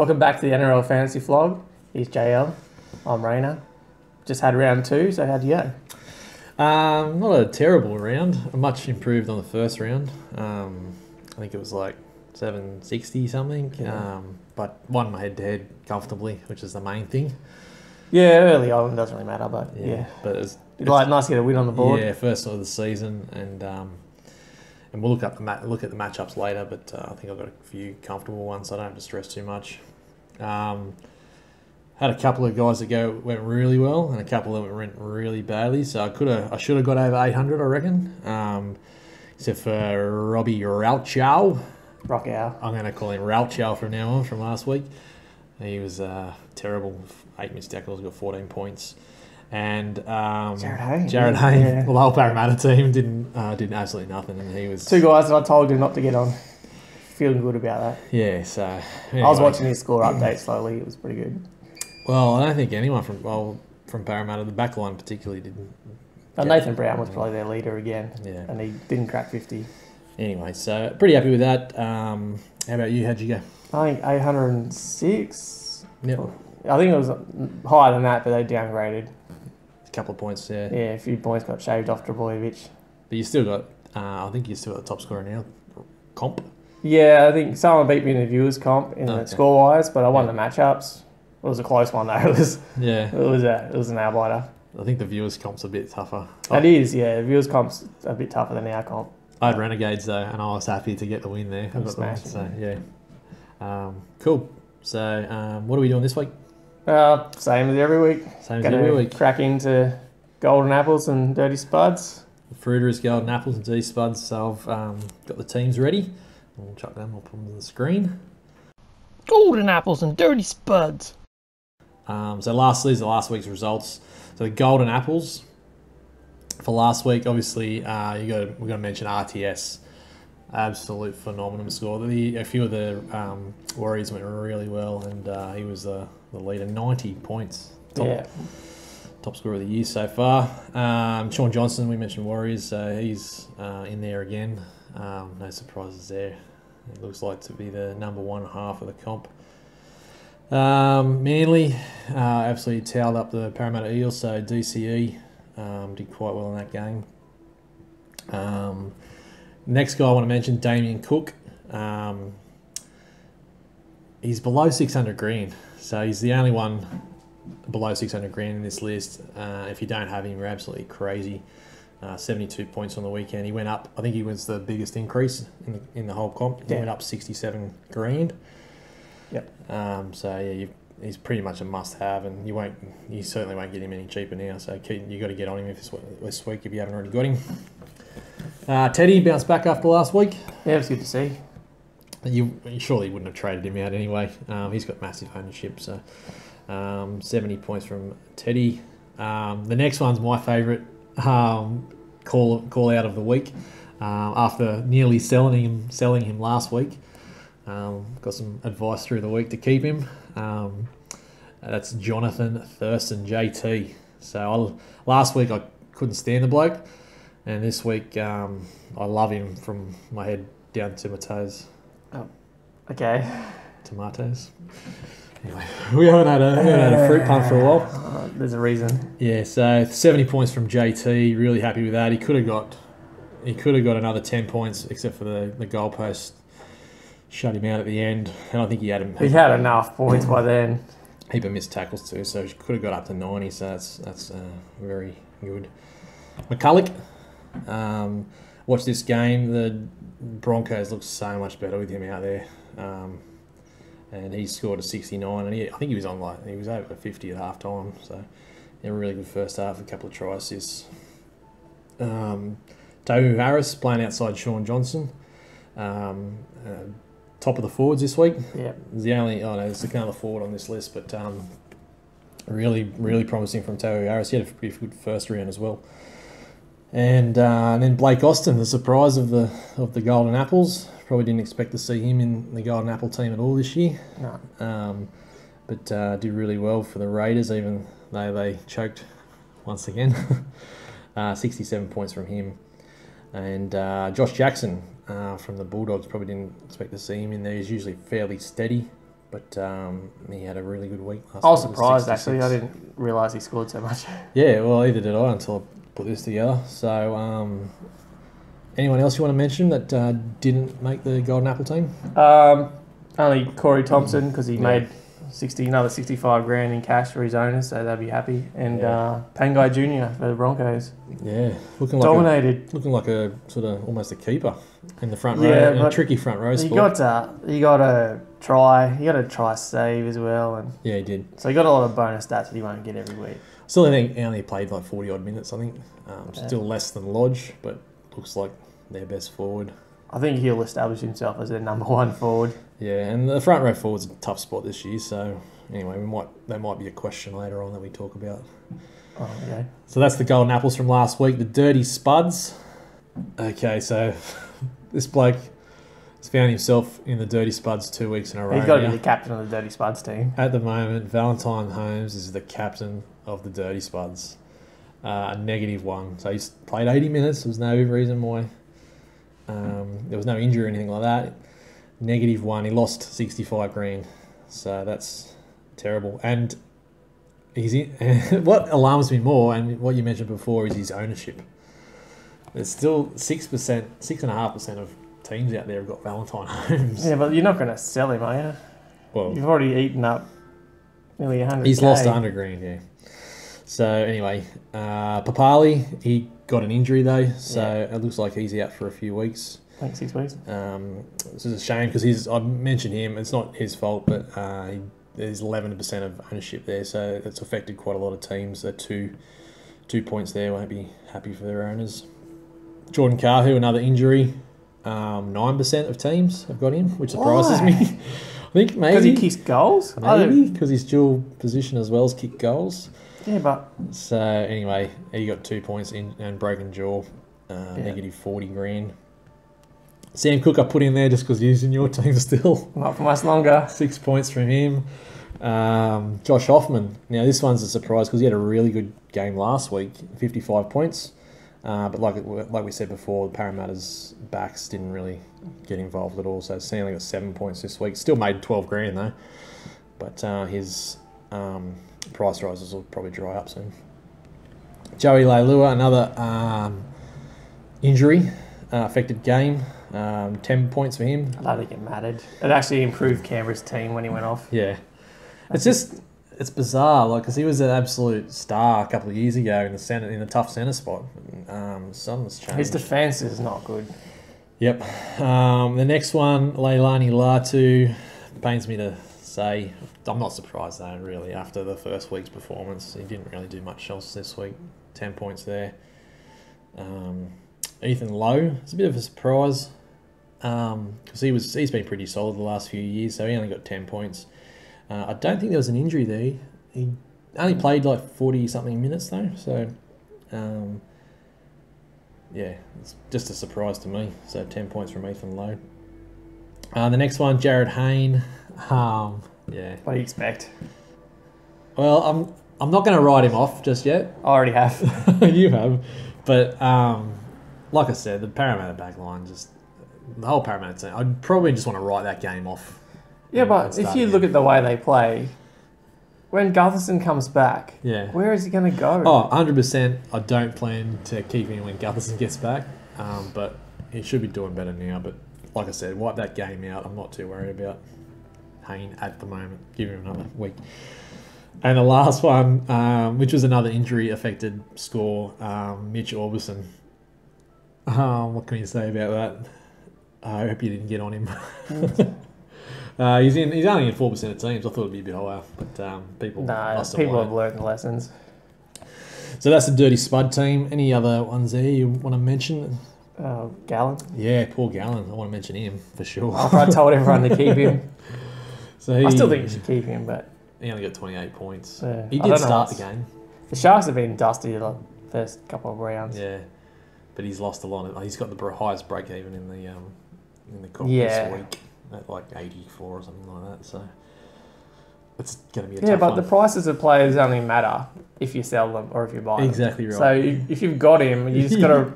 Welcome back to the NRL Fantasy Flog. Here's JL. I'm Rayner. Just had round 2, so how'd you go? Not a terrible round. Much improved on the first round. I think it was like 760 something. Yeah. But won my head-to-head comfortably, which is the main thing. Yeah, early on doesn't really matter, but yeah. But it's Nice to get a win on the board. Yeah, first of the season, and we'll look at the matchups later. But I think I've got a few comfortable ones, so I don't have to stress too much. Had a couple of guys that went really well, and a couple that went really badly. So I should have got over 800, I reckon. Except for Robbie Rauchow. Rockow. I'm going to call him Rauchow from now on, from last week. He was terrible. 8 missed tackles, got 14 points. And Jared Hayne, yeah. well, the whole Parramatta team did absolutely nothing, and he was 2 guys that I told you not to get on. Feeling good about that. Yeah, so anyway. I was watching his score update slowly. It was pretty good. Well, I don't think anyone from Parramatta, the backline particularly, didn't. Nathan Brown was probably their leader again, yeah, and he didn't crack 50. Anyway, so pretty happy with that. How about you? How'd you go? I think 806. Yep. I think it was higher than that, but they downgraded. A couple of points, yeah. Yeah, a few points got shaved off Trbojevic. But you still got, I think you still got the top scorer now, comp. Yeah, I think someone beat me in the viewers comp in the score-wise, but I won the matchups. It was a close one though. It was an nail biter. I think the viewers comp's a bit tougher. It is, yeah. The viewers comp's a bit tougher than our comp. I had Renegades though, and I was happy to get the win there. So yeah, cool. So what are we doing this week? Same as every week. Same as every week. Crack into golden apples and dirty spuds. The fruiter is golden apples and dirty spuds. So I've got the teams ready. We'll chuck them. I'll put them on the screen. Golden apples and dirty spuds. So these are last week's results. So the golden apples for last week, obviously, we're going to mention RTS. Absolute phenomenal score. A few of the Warriors went really well, and he was the leader, 90 points. Top scorer of the year so far. Sean Johnson, we mentioned Warriors, so he's in there again. No surprises there. He looks like to be the number one half of the comp. Manly absolutely towed up the Parramatta Eels, so DCE did quite well in that game. Next guy I want to mention, Damien Cook. He's below 600 grand, so he's the only one below 600 grand in this list. If you don't have him, you're absolutely crazy. 72 points on the weekend. He went up. I think he was the biggest increase in the whole comp. He went up 67 grand. Yep. So yeah, he's pretty much a must-have, and you certainly won't get him any cheaper now. So you got to get on him this week if you haven't already got him. Teddy bounced back after last week. Yeah, it was good to see. You surely wouldn't have traded him out anyway. He's got massive ownership, so 70 points from Teddy. The next one's my favourite call out of the week. After nearly selling him last week. Got some advice through the week to keep him. That's Jonathan Thurston, JT. So last week I couldn't stand the bloke, and this week I love him from my head down to my toes. Oh, okay. Tomatoes. Anyway, we haven't had a fruit pun for a while. There's a reason. Yeah, so 70 points from JT. Really happy with that. He could have got another 10 points, except for the goalpost. Shut him out at the end, and I think he had enough points by then. Heap of missed tackles too, so he could have got up to 90. So that's very good. McCulloch, watch this game. The Broncos look so much better with him out there, and he scored a 69, and I think he was over 50 at half time. So a really good first half, a couple of try assists. Tohu Harris playing outside Sean Johnson. Top of the forwards this week. Yeah. There's another forward on this list, but really, really promising from Tohu Harris. He had a pretty good first round as well. And then Blake Austin, the surprise of the Golden Apples. Probably didn't expect to see him in the Golden Apple team at all this year. No. But did really well for the Raiders, even though they choked once again. 67 points from him. And Josh Jackson from the Bulldogs, probably didn't expect to see him in there. He's usually fairly steady. But he had a really good week last week. I was surprised, actually. I didn't realise he scored so much. Yeah, well, either did I until I put this together. So, anyone else you want to mention that didn't make the Golden Apple team? Only Corey Thompson, because he made another 65 grand in cash for his owners, so they'll be happy. And Pangai Jr. for the Broncos. Yeah, dominated. Looking like a sort of almost a keeper in the front row, in a tricky front row spot. He got a try save as well, and yeah, he did. So he got a lot of bonus stats that he won't get every week. Still, I think he only played like 40 odd minutes. I think still less than Lodge, but looks like their best forward. I think he'll establish himself as their number one forward. Yeah, and the front row forward's a tough spot this year. So anyway, that might be a question later on that we talk about. Oh, okay. So that's the Golden Apples from last week. The Dirty Spuds. Okay, so this bloke has found himself in the Dirty Spuds 2 weeks in a row. He's got to be the captain of the Dirty Spuds team. At the moment, Valentine Holmes is the captain of the Dirty Spuds. A -1. So he's played 80 minutes. There was no reason why. There was no injury or anything like that. -1. He lost 65 grand. So that's terrible. And what alarms me more, and what you mentioned before, is his ownership. There's still 6.5% of teams out there have got Valentine Holmes. Yeah, but you're not going to sell him, are you? Well, you've already eaten up nearly 100. He's lost 100 grand, yeah. So anyway, Papali, he got an injury though, so it looks like he's out for a few weeks. I think 6 weeks. This is a shame because I mentioned him. It's not his fault, but there's 11% of ownership there, so it's affected quite a lot of teams. So 2 points there won't be happy for their owners. Jordan Carhu, another injury. 9% of teams have got him, which surprises me. I think maybe because he kicks goals. Maybe because he's dual position as well as kick goals. Yeah, but so anyway, he got 2 points in and broken jaw, -40 grand. Sam Cook I put in there just because he's in your team still. Not for much longer. 6 points from him. Josh Hoffman. Now this one's a surprise because he had a really good game last week, 55 points. But like we said before, the Parramatta's backs didn't really get involved at all. So he only got 7 points this week. Still made 12 grand though. But his price rises will probably dry up soon. Joey Leilua, another injury affected game. 10 points for him. I don't get mattered. It actually improved Canberra's team when he went off. Yeah. It's bizarre, because he was an absolute star a couple of years ago in the tough centre spot. Something's changed. His defence is not good. Yep. The next one, Leilani Latu, pains me to say. I'm not surprised though, really, after the first week's performance. He didn't really do much else this week. 10 points there. Ethan Lowe, it's a bit of a surprise because he's been pretty solid the last few years, so he only got 10 points. I don't think there was an injury there. He only played like 40-something minutes though, so it's just a surprise to me. So 10 points from Ethan Lowe. The next one, Jared Hayne. What do you expect? Well, I'm not going to write him off just yet. I already have. You have, but like I said, the Parramatta backline, the whole Parramatta team, I'd probably just want to write that game off. Yeah, but if you look at the way they play, when Gutherson comes back, where is he going to go? Oh, 100%. I don't plan to keep him when Gutherson gets back, but he should be doing better now. But like I said, wipe that game out. I'm not too worried about Hayne at the moment. Give him another week. And the last one, which was another injury-affected score, Mitch Orbison. What can you say about that? I hope you didn't get on him. He's only in 4% of teams. I thought it'd be a bit higher, but people have learned the lessons. So that's the Dirty Spud team. Any other ones there you want to mention? Gallen. Yeah, poor Gallen. I want to mention him for sure. I told everyone to keep him. So I still think you should keep him, but he only got 28 points. Yeah, he did start the game. The Sharks have been dusty the first couple of rounds. Yeah, but he's lost a lot. He's got the highest break even in the comp this week at like 84 or something like that. So it's going to be a tough one. But the prices of players only matter if you sell them or if you buy them. Exactly right. So if you've got him, you just got to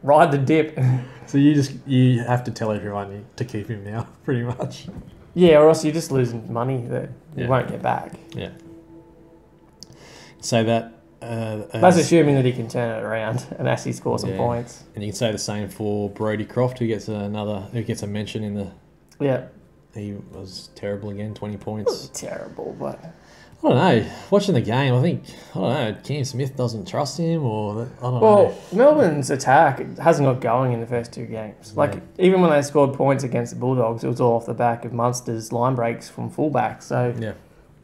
ride the dip. So you have to tell everyone to keep him now, pretty much. Yeah, or else you're just losing money that you Yeah. won't get back. Yeah. So that... That's assuming that he can turn it around and actually score some points. And you can say the same for Brodie Croft, who gets a mention in the... Yeah. He was terrible again, 20 points. Terrible, but... I don't know. Watching the game, I don't know, Cam Smith doesn't trust him, or I don't know. Well, Melbourne's attack hasn't got going in the first two games. Like, even when they scored points against the Bulldogs, it was all off the back of Munster's line breaks from fullback. So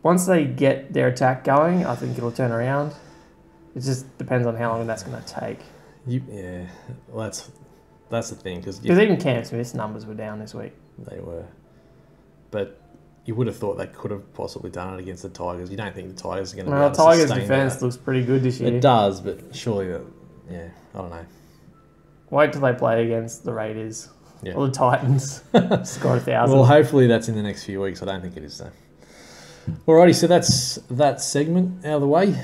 once they get their attack going, I think it'll turn around. It just depends on how long that's going to take. Well, that's the thing. Because even Cam Smith's numbers were down this week. They were. But... You would have thought they could have possibly done it against the Tigers. You don't think the Tigers are going to be able to Tigers' sustain defence that. looks pretty good this year. It does, but surely, I don't know. Wait till they play against the Raiders or the Titans. Score 1,000. Well, hopefully that's in the next few weeks. I don't think it is, though. Alrighty, so that's that segment out of the way.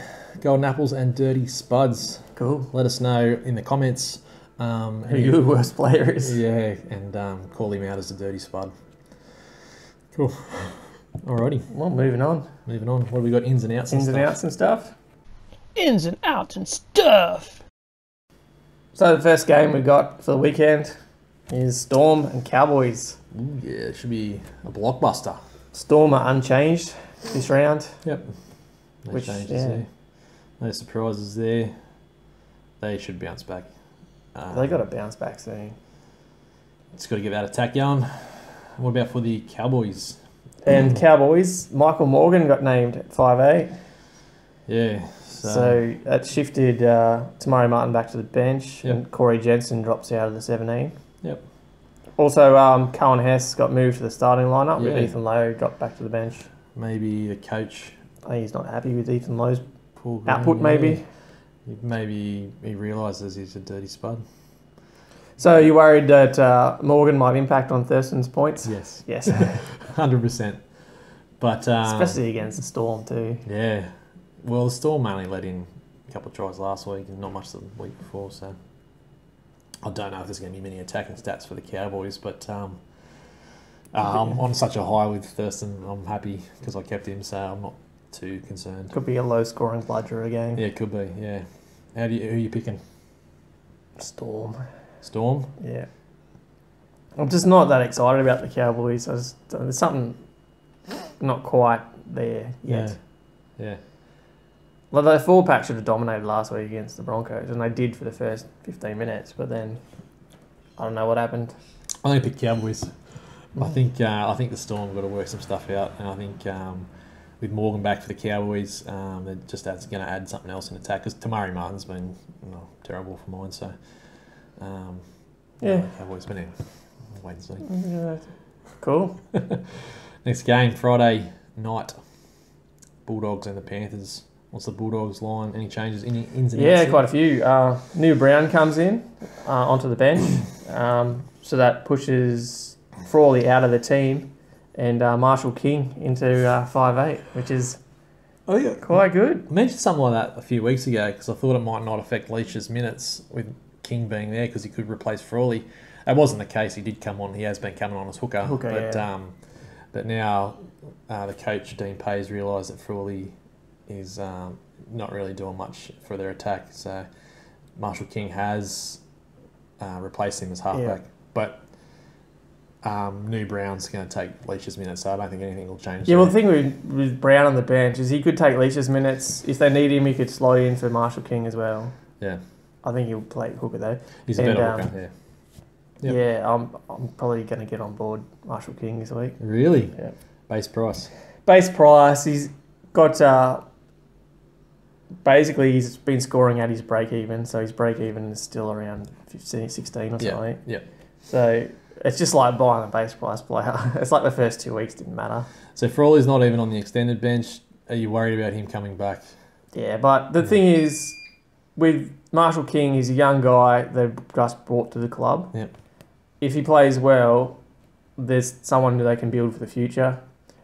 Golden Apples and Dirty Spuds. Cool. Let us know in the comments who your worst player is. Yeah, and call him out as a Dirty Spud. Cool. Alrighty. Well, moving on. Moving on. What have we got? Ins and outs and stuff? Ins and outs and stuff. So the first game we got for the weekend is Storm and Cowboys. Ooh, yeah, it should be a blockbuster. Storm are unchanged this round. Yep. No changes there. No surprises there. They should bounce back. They got to bounce back soon. Just got to get that attack going. What about for the Cowboys? And Cowboys, Michael Morgan got named at 5'8". Yeah. So that shifted Tamari Martin back to the bench, and Corey Jensen drops out of the 17. Yep. Also, Cohen Hess got moved to the starting lineup, with Ethan Lowe dropped back to the bench. Maybe the coach... I think he's not happy with Ethan Lowe's output, maybe. Maybe he realises he's a dirty spud. So you worried that Morgan might impact on Thurston's points? Yes. 100%. But especially against the Storm too. Yeah. Well, the Storm only let in a couple of tries last week and not much the week before, so I don't know if there's going to be many attacking stats for the Cowboys, but I'm on such a high with Thurston. I'm happy because I kept him, so I'm not too concerned. Could be a low-scoring bludger again. Yeah, it could be, yeah. Who are you picking? Storm? Yeah. I'm just not that excited about the Cowboys. There's something not quite there yet. Yeah. Well, the full-pack should have dominated last week against the Broncos, and they did for the first 15 minutes, but then I don't know what happened. I think pick Cowboys. I think the Storm have got to work some stuff out, and I think with Morgan back for the Cowboys, they're just going to add something else in attack, because Tamari Martin's been terrible for mine, so Cowboys, but anyway, wait and see. Yeah. Cool. Next game, Friday night, Bulldogs and the Panthers. What's the Bulldogs line? Any changes? Any ins and outs? Yeah, quite a few. New Brown comes in onto the bench, so that pushes Frawley out of the team, and Marshall King into 5'8", which is quite good. I mentioned something like that a few weeks ago because I thought it might not affect Leach's minutes with King being there because he could replace Frawley. That wasn't the case. He did come on. He has been coming on as hooker. But now the coach, Dean Pay's realised that Frawley is not really doing much for their attack. So Marshall King has replaced him as halfback. But New Brown's going to take Leach's minutes, so I don't think anything will change. Yeah, well, the thing with Brown on the bench is he could take Leach's minutes. If they need him, he could slot in for Marshall King as well. Yeah. I think he'll play hooker, though. He's a better hooker, yeah. Yep. Yeah, I'm probably going to get on board Marshall King this week. Really? Yeah. Base price? Base price, he's got... basically, he's been scoring at his break-even, so his break-even is still around 15, 16 or something. Yeah. So it's just like buying a base price player. It's like the first 2 weeks didn't matter. So Frawley's not even on the extended bench. Are you worried about him coming back? Yeah, but the thing is, with Marshall King, he's a young guy they've just brought to the club. Yep. If he plays well, there's someone who they can build for the future.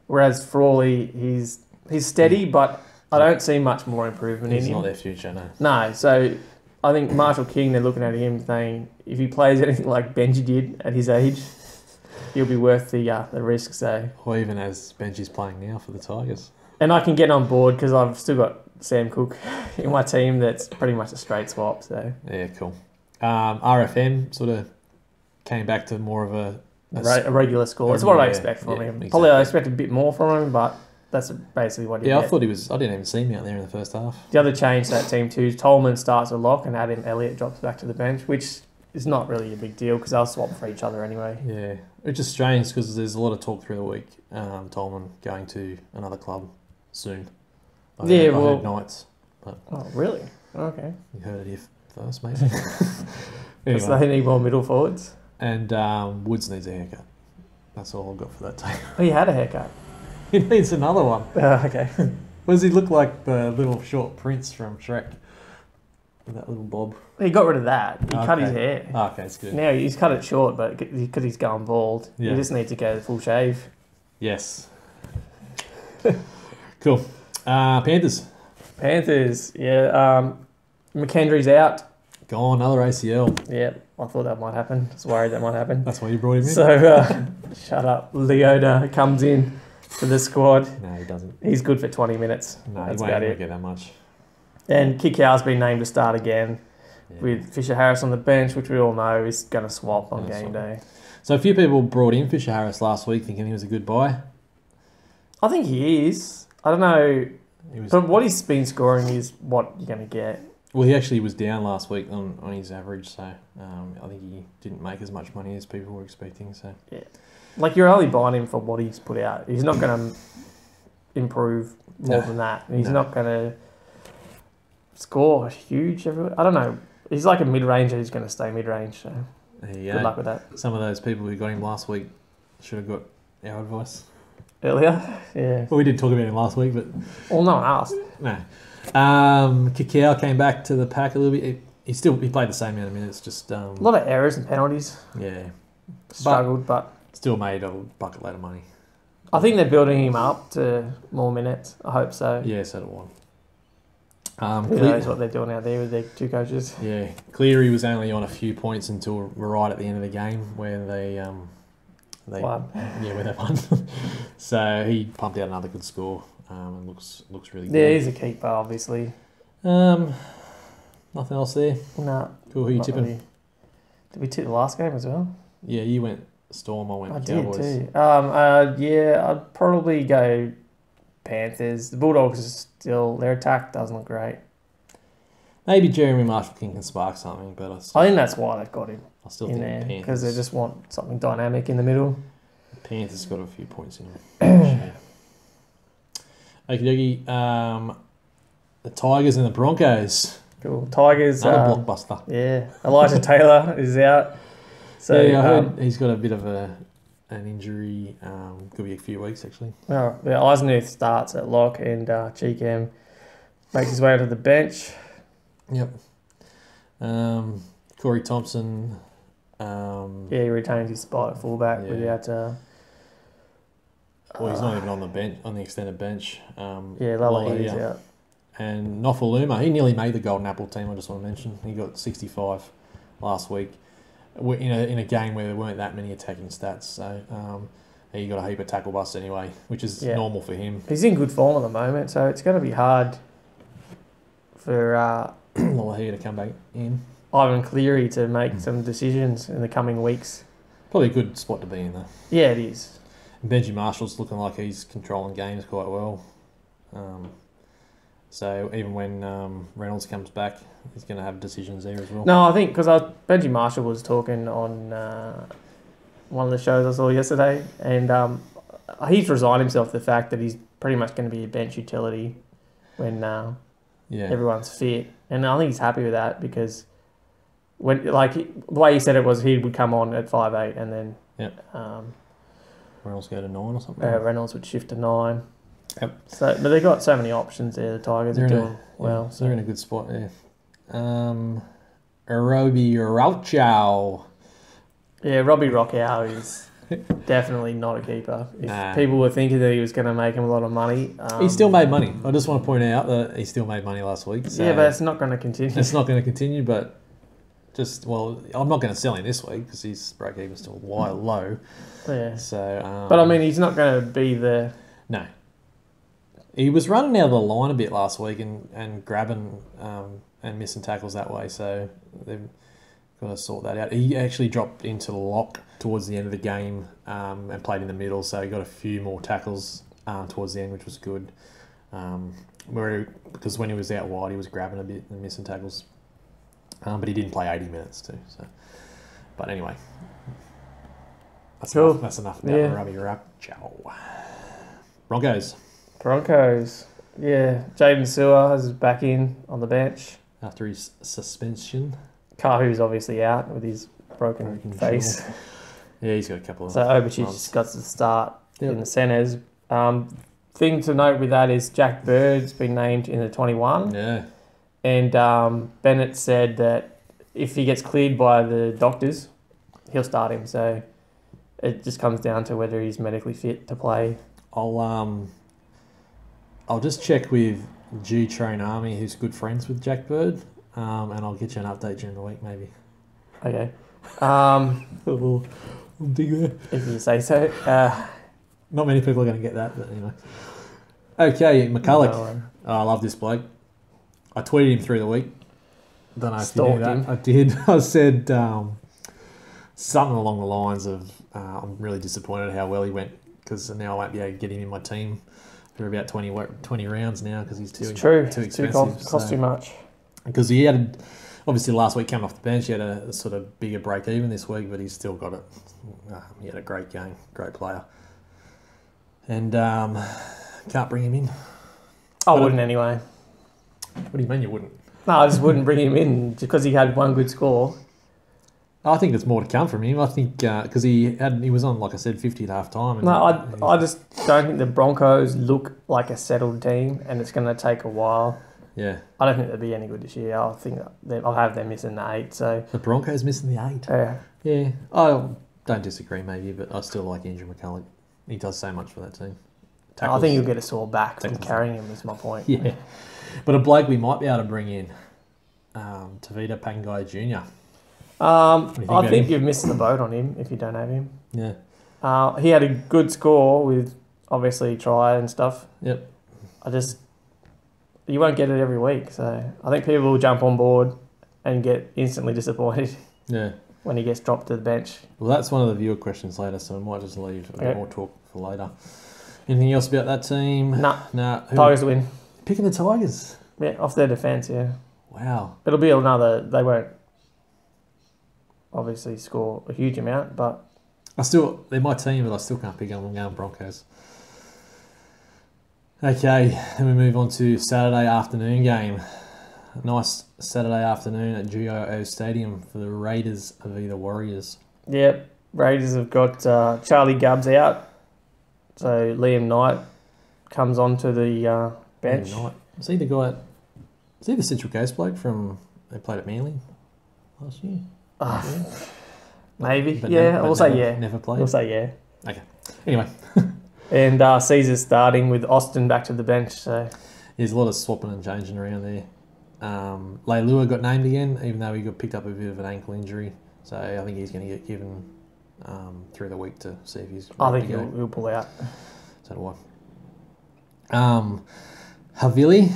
Whereas Frawley, he's steady, but I don't see much more improvement in him. He's not their future, no. No, so I think Marshall King, they're looking at him saying, if he plays anything like Benji did at his age, he'll be worth the risk. So, or even as Benji's playing now for the Tigers. and I can get on board because I've still got Sam Cook in my team. That's pretty much a straight swap. So yeah, cool. RFM sort of came back to more of a regular score. That's what I expect from him. Exactly. Probably I expect a bit more from him, but that's basically what he I get. thought he was. I didn't even see him out there in the first half. The other change to that team too is Tolman starts a lock and Adam Elliott drops back to the bench, which is not really a big deal because they'll swap for each other anyway. Yeah, which is strange because there's a lot of talk through the week. Tolman going to another club soon. I heard Knights. But oh, really? Okay. You heard it here first, mate. Anyway. So they need more middle forwards. And Woods needs a haircut. That's all I've got for that team. Oh, he had a haircut. He needs another one. Okay. What does he look like? The little short prince from Shrek. With that little bob. He got rid of that. He cut his hair. Oh, okay, it's good. Now he's cut it short, but because he's going bald, he just needs to go full shave. Yes. Cool. Panthers. Yeah. McKendry's out. Gone, another ACL. Yeah, I thought that might happen. I was worried that might happen. That's why you brought him in. So, shut up. Leona comes in for the squad. No, he doesn't. He's good for 20 minutes. No, that's he about won't it. get that much. And Kikau's been named to start again with Fisher Harris on the bench, which we all know is going to swap on game day. So a few people brought in Fisher Harris last week thinking he was a good buy. I think he is. I don't know. But what he's been scoring is what you're going to get. Well, he actually was down last week on his average, so I think he didn't make as much money as people were expecting. So yeah, like you're only buying him for what he's put out. He's not going to improve more than that. He's not going to score huge everywhere. I don't know. He's like a mid-ranger who's going to stay mid-range. So good luck with that. Some of those people who got him last week should have got our advice earlier. Yeah. Well, we did talk about him last week, but well, no one asked. No. Kikau came back to the pack a little bit. He played the same amount of minutes. Just a lot of errors and penalties. Yeah, struggled, but still made a bucket load of money. I think they're building him up to more minutes. I hope so. Yeah, so do I. Who knows what they're doing out there with their two coaches? Yeah, Cleary was only on a few points until right at the end of the game where they won. Yeah, where they won. So he pumped out another good score. And looks really good. Yeah, he's a keeper, obviously. Nothing else there? No. Cool, who are you tipping? Really. Did we tip the last game as well? Yeah, you went Storm, I went Cowboys. I did too. Yeah, I'd probably go Panthers. The Bulldogs are still, their attack doesn't look great. Maybe Jeremy Marshall King can spark something, but I think that's why they've got him in there, because they just want something dynamic in the middle. Panthers got a few points in there. Okie dokie. The Tigers and the Broncos. Cool. Tigers. Another blockbuster. Yeah. Elijah Taylor is out. So yeah, I heard he's got a bit of an injury. Could be a few weeks actually. Oh, yeah, Eisenhuth starts at lock and Cheekham makes his way to the bench. Yep. Corey Thompson. Yeah, he retains his spot at fullback without. Well, he's not even on the bench, on the extended bench. Lalahi's out. And Nofaluma, he nearly made the Golden Apple team, I just want to mention. He got 65 last week in a game where there weren't that many attacking stats. So he got a heap of tackle busts anyway, which is normal for him. He's in good form at the moment, so it's going to be hard for Lalahi to come back in. Ivan Cleary to make some decisions in the coming weeks. Probably a good spot to be in, though. Yeah, it is. Benji Marshall's looking like he's controlling games quite well. So even when Reynolds comes back, he's going to have decisions there as well. No, I think because Benji Marshall was talking on one of the shows I saw yesterday, and he's resigned himself to the fact that he's pretty much going to be a bench utility when everyone's fit. And I think he's happy with that because the way he said it was he would come on at 5'8" and then Reynolds go to 9 or something. Reynolds would shift to 9. Yep. So, but they've got so many options there. The Tigers are doing well. So they're in a good spot there. Robbie Rauchow. Yeah, Robbie Rockow is definitely not a keeper. If people were thinking that he was going to make him a lot of money, he still made money. I just want to point out that he still made money last week. So yeah, but it's not going to continue. It's not going to continue, but I'm not going to sell him this week because his break even's still low. Yeah. So, but I mean, he's not going to be the. No. He was running out of the line a bit last week and grabbing and missing tackles that way. So they've got to sort that out. He actually dropped into the lock towards the end of the game and played in the middle. So he got a few more tackles towards the end, which was good. Because when he was out wide, he was grabbing a bit and missing tackles. But he didn't play 80 minutes too. So, but anyway, that's cool. Enough. That's enough about the rubby ruck. Ciao. Broncos, yeah. Jaden Sewer is back in on the bench after his suspension. Kahu's obviously out with his broken face. Jaw. Yeah, he's got a couple of. So Obuch's got to start in the centres. Thing to note with that is Jack Bird's been named in the 21. Yeah. And Bennett said that if he gets cleared by the doctors, he'll start him. So it just comes down to whether he's medically fit to play. I'll just check with G-Train Army, who's good friends with Jack Bird, and I'll get you an update during the week, maybe. Okay. We'll dig there. If you say so. Not many people are going to get that, but anyway. Okay, McCulloch. No. I love this bloke. I tweeted him through the week. Don't know if you knew Stalked that. him. I did. I said something along the lines of, I'm really disappointed how well he went because now I won't be able to get him in my team for about 20 rounds now because he's too expensive. Cost too much. Because he had, obviously last week coming off the bench, he had a sort of bigger break even this week, but he's still got it. He had a great game, great player. And can't bring him in. I wouldn't anyway. What do you mean you wouldn't? No, I just wouldn't bring him in just because he had one good score. I think there's more to come from him. I think because he was on, like I said, 50 at half time. No, I just don't think the Broncos look like a settled team, and it's going to take a while. Yeah. I don't think they'll be any good this year. I think I'll have them missing the 8. So The Broncos missing the 8. Yeah. I don't disagree, maybe, but I still like Andrew McCulloch. He does so much for that team. I think he'll get a sore back from carrying him. Is my point. Yeah. But a bloke we might be able to bring in, Tavita Pangai Jr. I think you've missed the boat on him if you don't have him. Yeah. He had a good score with obviously try and stuff. Yep. You won't get it every week, so I think people will jump on board and get instantly disappointed. Yeah. When he gets dropped to the bench. Well, that's one of the viewer questions later, so I might just leave a bit more talk for later. Anything else about that team? Nah. Tigers win. Picking the Tigers? Yeah, off their defence, yeah. Wow. It'll be another... They won't obviously score a huge amount, but... They're my team, but I still can't pick them. I'm going Broncos. Okay, then we move on to Saturday afternoon game. A nice Saturday afternoon at GIO Stadium for the Raiders v the Warriors. Yep, Raiders have got Charlie Gubbs out, so Liam Knight comes onto the bench. Liam Knight. Is he the guy? Is he the Central Coast bloke from? They played at Manly last year. Yeah. Maybe, But we'll say yeah. Never played. We'll say yeah. Okay. Anyway. And Caesar's starting with Austin back to the bench. So there's a lot of swapping and changing around there. Leilua got named again, even though he got picked up a bit of an ankle injury. So I think he's going to get given through the week to see if he's. I think he'll pull out. So do I. Havili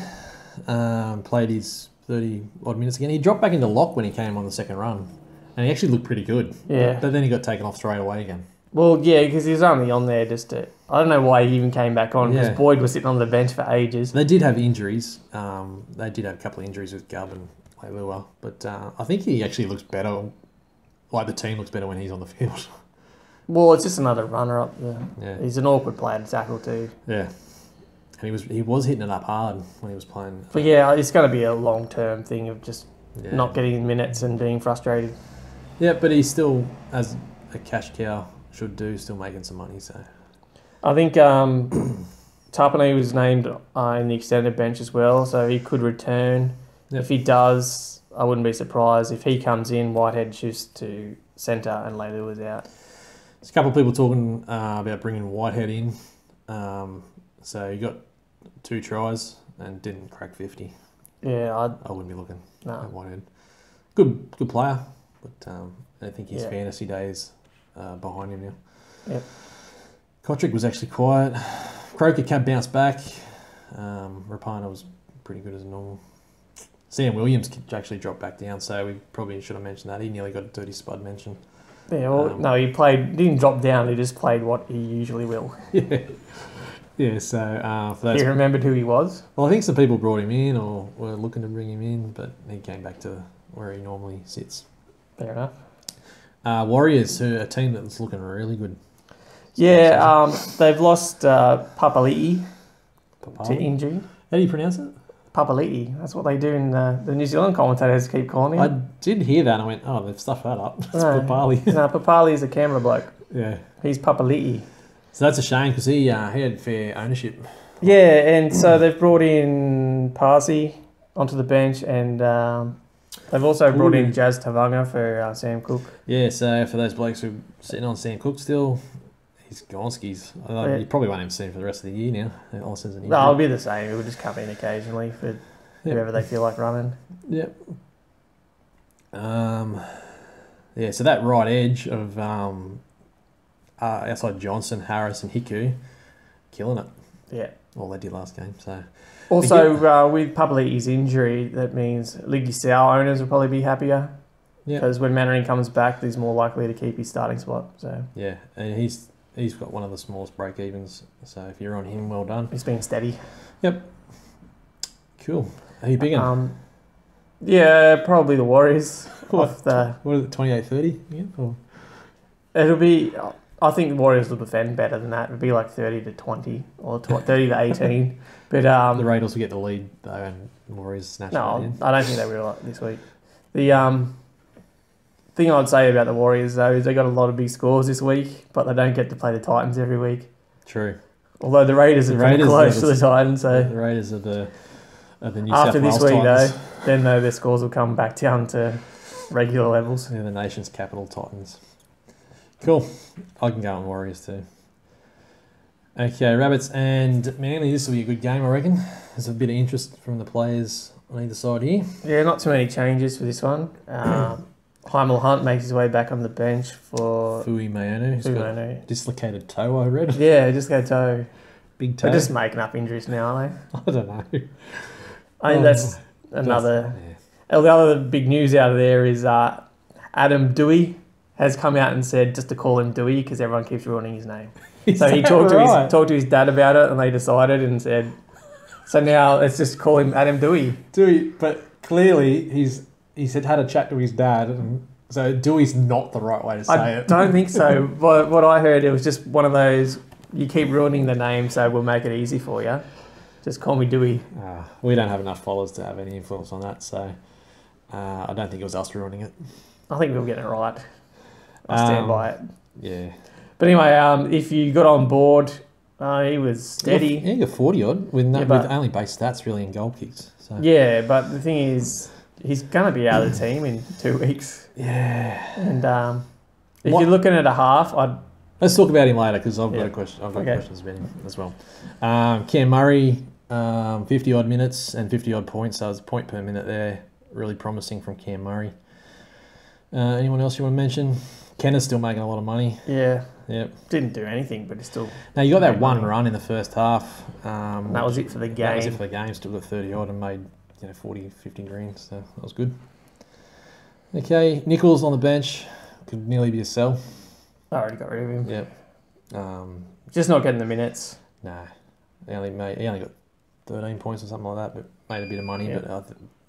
played his 30-odd minutes again. He dropped back into lock when he came on the second run, and he actually looked pretty good. Yeah. But then he got taken off straight away again. Well, yeah, because he was only on there just to... I don't know why he even came back on, because Boyd was sitting on the bench for ages. They did have injuries. They did have a couple of injuries with Gubb and Leilua, but I think he actually looks better. Like, the team looks better when he's on the field. Well, it's just another runner-up. Yeah. He's an awkward player to tackle too. Yeah. And he was hitting it up hard when he was playing. But yeah, it's going to be a long-term thing of just not getting minutes and being frustrated. Yeah, but he's still, as a cash cow should do, still making some money. So I think Tapane was named in the extended bench as well, so he could return. Yep. If he does, I wouldn't be surprised. If he comes in, Whitehead shifts to centre and Leilua's out. There's a couple of people talking about bringing Whitehead in. So he got 2 tries and didn't crack 50. Yeah, I wouldn't be looking at Whitehead. good player, but I think his fantasy days behind him now. Yep. Kotrick was actually quiet. Croker can't bounce back. Rapana was pretty good as normal. Sam Williams actually dropped back down, so we probably should have mentioned that. He nearly got a dirty spud mention. Yeah, well, no, he didn't drop down, he just played what he usually will. Yeah, so for those... He remembered who he was? Well, I think some people brought him in or were looking to bring him in, but he came back to where he normally sits. Fair enough. Warriors, who are a team that's looking really good. Yeah, they've lost Papali'i to injury. How do you pronounce it? Papali'i. That's what they do in the New Zealand commentators keep calling him. I did hear that and I went, oh, they've stuffed that up. It's Papali. No, Papali's a Canberra bloke. Yeah. He's Papali'i. So that's a shame because he had fair ownership. Yeah, and so they've brought in Parsi onto the bench and they've also brought in Jazz Tavanga for Sam Cook. Yeah, so for those blokes who are sitting on Sam Cook still, he's Gonski's. You probably won't even see him for the rest of the year now. Unless there's an injury. No, it'll be the same. It will just come in occasionally for whoever they feel like running. Yep. Yeah, so that right edge of outside Johnson, Harris and Hiku, killing it. Yeah. All they did last game. So also, with Papali'i's injury, that means Liggy Sow owners will probably be happier. Yeah. Because when Mannering comes back, he's more likely to keep his starting spot. So yeah, and he's got one of the smallest break evens. So if you're on him, well done. He's been steady. Yep. Cool. Are you big on? Yeah, probably the Warriors. What is it, 28-30? Yeah. It'll be. I think the Warriors will defend better than that. It'll be like 30-20 or 30-18. But the Raiders will get the lead though, and the Warriors snatch it in. I don't think they will this week. The thing I'd say about the Warriors though is they got a lot of big scores this week, but they don't get to play the Titans every week. True. Although the Raiders are pretty close to the Titans, so the Raiders are the New after South Wales this week Titans. though, then their scores will come back down to regular levels. They're the nation's capital Titans. Cool. I can go on Warriors too. Okay, Rabbits and Manly. This will be a good game, I reckon. There's a bit of interest from the players on either side here. Yeah, not too many changes for this one. Heimel Hunt makes his way back on the bench for Fui Mayanu. He's got a dislocated toe, I read. Yeah, just go toe. Big toe. They're just making up injuries now, aren't they? I don't know. I think that's another... Yeah. The other big news out of there is Adam Dewey has come out and said just to call him Dewey because everyone keeps ruining his name. So he talked to his dad about it and they decided and said, so now let's just call him Adam Dewey. Dewey, but clearly he said had a chat to his dad, and so Dewey's not the right way to say it. I don't think so. But what I heard, it was just one of those, you keep ruining the name, so we'll make it easy for you. Just call me Dewey. We don't have enough followers to have any influence on that, so I don't think it was us ruining it. I think we'll get it right. I stand by it. Yeah. But anyway, if you got on board, he was steady. He got 40-odd with only base stats really in goal kicks. So. Yeah, but the thing is, he's going to be out of the team in 2 weeks. Yeah. And if you're looking at a half, let's talk about him later because I've got a question. I've got questions about him as well. Cam Murray, 50-odd minutes and 50-odd points. So it's a point per minute there. Really promising from Cam Murray. Anyone else you want to mention? Kenna's still making a lot of money. Yeah. Yep. Didn't do anything, but it's still... Now, you got that one run in the first half. That was it for the game. That was it for the game. Still got 30-odd and made 40, 50 green. So that was good. Okay, Nichols on the bench. Could nearly be a sell. I already got rid of him. Yep. Just not getting the minutes. Nah. He only got 13 points or something like that, but made a bit of money. But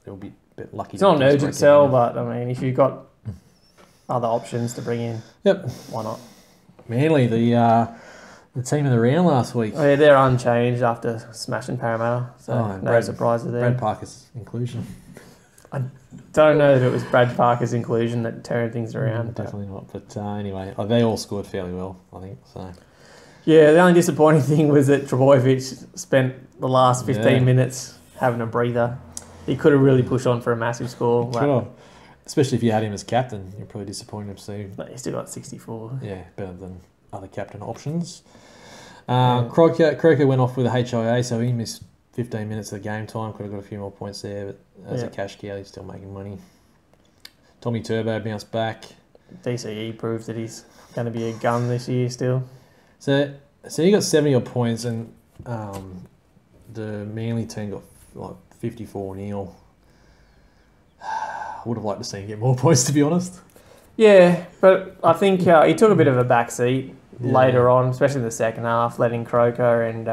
it'll be a bit lucky. It's not an urgent sell, but I mean, if you've got other options to bring in, why not? Manly, the team of the round last week. Oh, yeah, they're unchanged after smashing Parramatta, so no surprises there. Brad Parker's inclusion. I don't know that it was Brad Parker's inclusion that turned things around. Definitely not. But anyway, they all scored fairly well, I think. So. Yeah, the only disappointing thing was that Trbojevic spent the last 15 minutes having a breather. He could have really pushed on for a massive score. Sure. Especially if you had him as captain, you're probably disappointed to see. But he still got 64. Yeah, better than other captain options. Croker went off with a HIA, so he missed 15 minutes of game time. Could have got a few more points there, but as a cash cow, he's still making money. Tommy Turbo bounced back. DCE proved that he's going to be a gun this year still. So he got 70 odd points, and the Manly team got like 54-0. I would have liked to see him get more points, to be honest. Yeah, but I think he took a bit of a backseat later on, especially in the second half, letting Croker and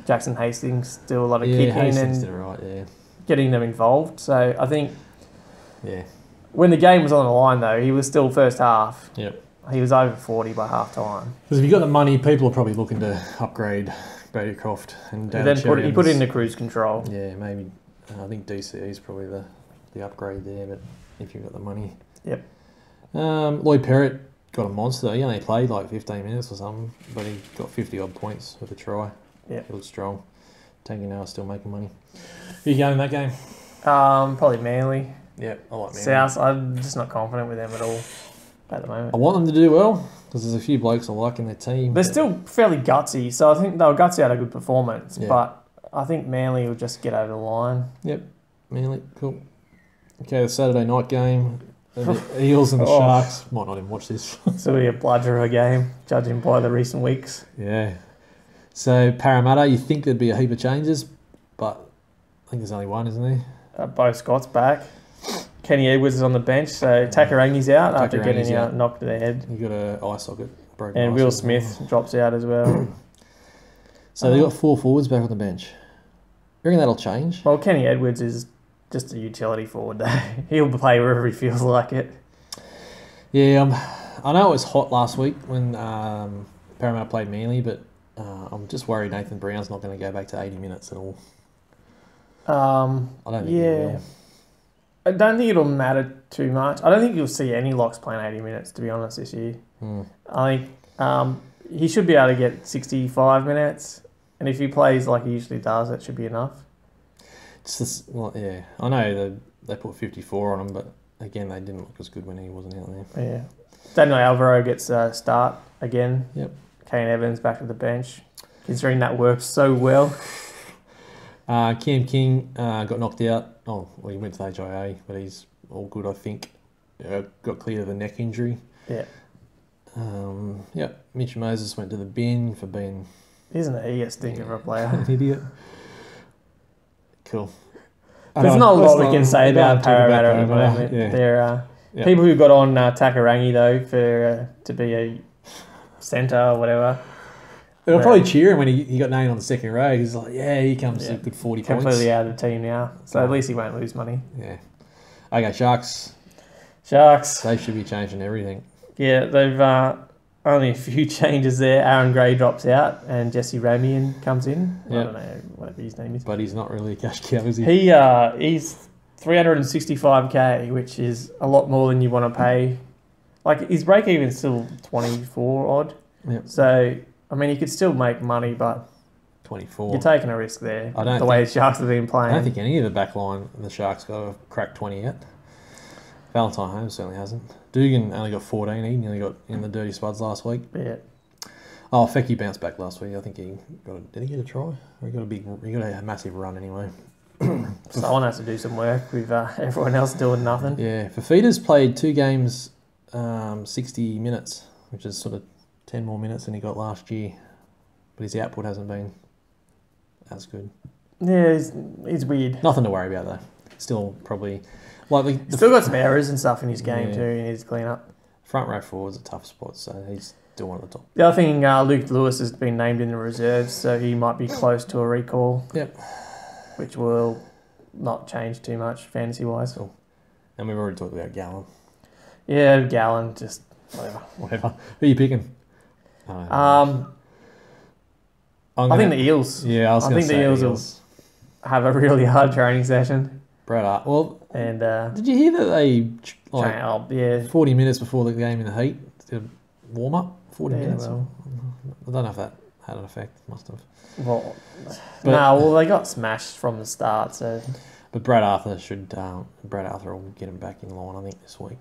Jackson Hastings do a lot of kicking and getting them involved. So I think when the game was on the line, though, he was still first half. Yep. He was over 40 by half time. Because if you got the money, people are probably looking to upgrade Brady Croft and then he put it into cruise control. Yeah, maybe. I think DCE is probably the upgrade there, but if you've got the money. Yep. Lloyd Perrott got a monster. He only played like 15 minutes or something, but he got 50 odd points with a try. Yeah. He was strong. Tanky now is still making money. Who are you going in that game? Probably Manly. Yeah, I like Manly. South, I'm just not confident with them at all at the moment. I want them to do well because there's a few blokes I like in their team. They're still fairly gutsy, so I think they'll gutsy out a good performance, but I think Manly will just get over the line. Yep, Manly, cool. Okay, the Saturday night game, the Eels and the Sharks. Might not even watch this. This will be a bludger of a game, judging by the recent weeks. Yeah. So Parramatta, you think there'd be a heap of changes, but I think there's only one, isn't there? Bo Scott's back. Kenny Edwards is on the bench, so Takarangi's out after getting knocked to the head. You got an eye socket broken. And Will Smith drops out as well. So they got 4 forwards back on the bench. You reckon that'll change? Well, Kenny Edwards is just a utility forward. He'll play wherever he feels like it. Yeah, I know it was hot last week when Parramatta played Manly, but I'm just worried Nathan Brown's not going to go back to 80 minutes at all. I don't think he will. I don't think it'll matter too much. I don't think you'll see any locks playing 80 minutes, to be honest, this year. I think he should be able to get 65 minutes, and if he plays like he usually does, that should be enough. I know they put 54 on him, but again, they didn't look as good when he wasn't out there. Yeah. Daniel Alvaro gets a start again. Yep. Kane Evans back to the bench, considering that worked so well. Cam King got knocked out. Oh, well, he went to the HIA, but he's all good, I think. Got clear of the neck injury. Yeah. Mitch Moses went to the bin for being... Isn't it? He gets stinker for a player. An idiot. Cool. There's not a lot we can say about Parramatta at the moment. Yeah. There people who got on Takarangi, though, for to be a centre or whatever. They were probably cheering when he got named on the second row. He's like, he comes to a good 40 points. Completely out of the team now. So at least he won't lose money. Yeah. Okay, Sharks. They should be changing everything. Yeah, they've only a few changes there. Aaron Gray drops out and Jesse Ramian comes in. I don't know whatever his name is. But he's not really a cash cow, is he? He's $365K, which is a lot more than you want to pay. Like, his break-even's still 24 odd. Yep. So... I mean, you could still make money, but 24. You're taking a risk there. The way the Sharks have been playing. I don't think any of the back line in the Sharks got cracked 20 yet. Valentine Holmes certainly hasn't. Dugan only got 14. He nearly got in the dirty spuds last week. Yeah. Oh, Fecky bounced back last week. I think did he get a try? Or he got a massive run anyway. Someone has to do some work with everyone else doing nothing. Yeah. Fafita's played 2 games, 60 minutes, which is sort of 10 more minutes than he got last year, but his output hasn't been as good. Yeah, he's weird. Nothing to worry about though. Still probably still got some errors and stuff in his game too. He needs to clean up. Front row forward's a tough spot, so he's still one of the top. The other thing, Luke Lewis has been named in the reserves, so he might be close to a recall. Yep. Which will not change too much fantasy wise. Cool. And we've already talked about Gallen. Yeah, Gallen, just whatever. Who are you picking? I think the Eels. Yeah, I think the Eels will have a really hard training session. Brad Art. Well, and did you hear that they 40 minutes before the game in the heat did a warm up? 40 minutes. Well, I don't know if that had an effect. Must have. Well, they got smashed from the start. So, but Brad Arthur will get him back in line. I think this week.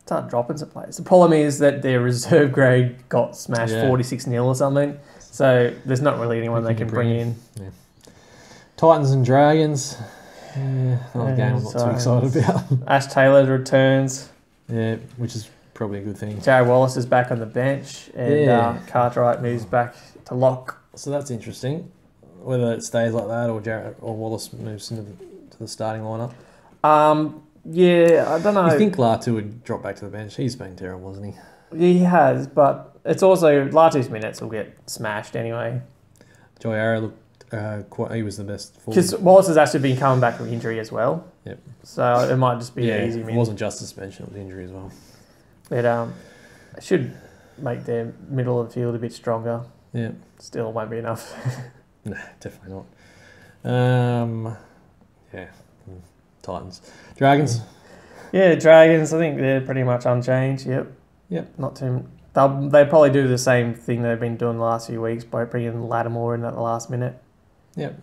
Start dropping some players. The problem is that their reserve grade got smashed 46-0 or something. So there's not really anyone they can bring in. Yeah. Titans and Dragons. Yeah, another game I'm not too excited about. Ash Taylor returns. Yeah, which is probably a good thing. Jared Wallace is back on the bench, and Cartwright moves back to lock. So that's interesting. Whether it stays like that or Wallace moves into the starting lineup. Yeah, I don't know. You think Latu would drop back to the bench? He's been terrible, hasn't he? He has, but it's also Latu's minutes will get smashed anyway. Joy Arrow looked he was the best forward. Because Wallace has actually been coming back from injury as well. Yep. So it might just be an easy it minute. wasn't just suspension, it was injury as well. It should make their middle of the field a bit stronger. Yeah. Still won't be enough. No, definitely not. Titans. Dragons. Yeah, Dragons, I think they're pretty much unchanged. Yep. Not too. They'll probably do the same thing they've been doing the last few weeks by bringing Lattimore in at the last minute. Yep.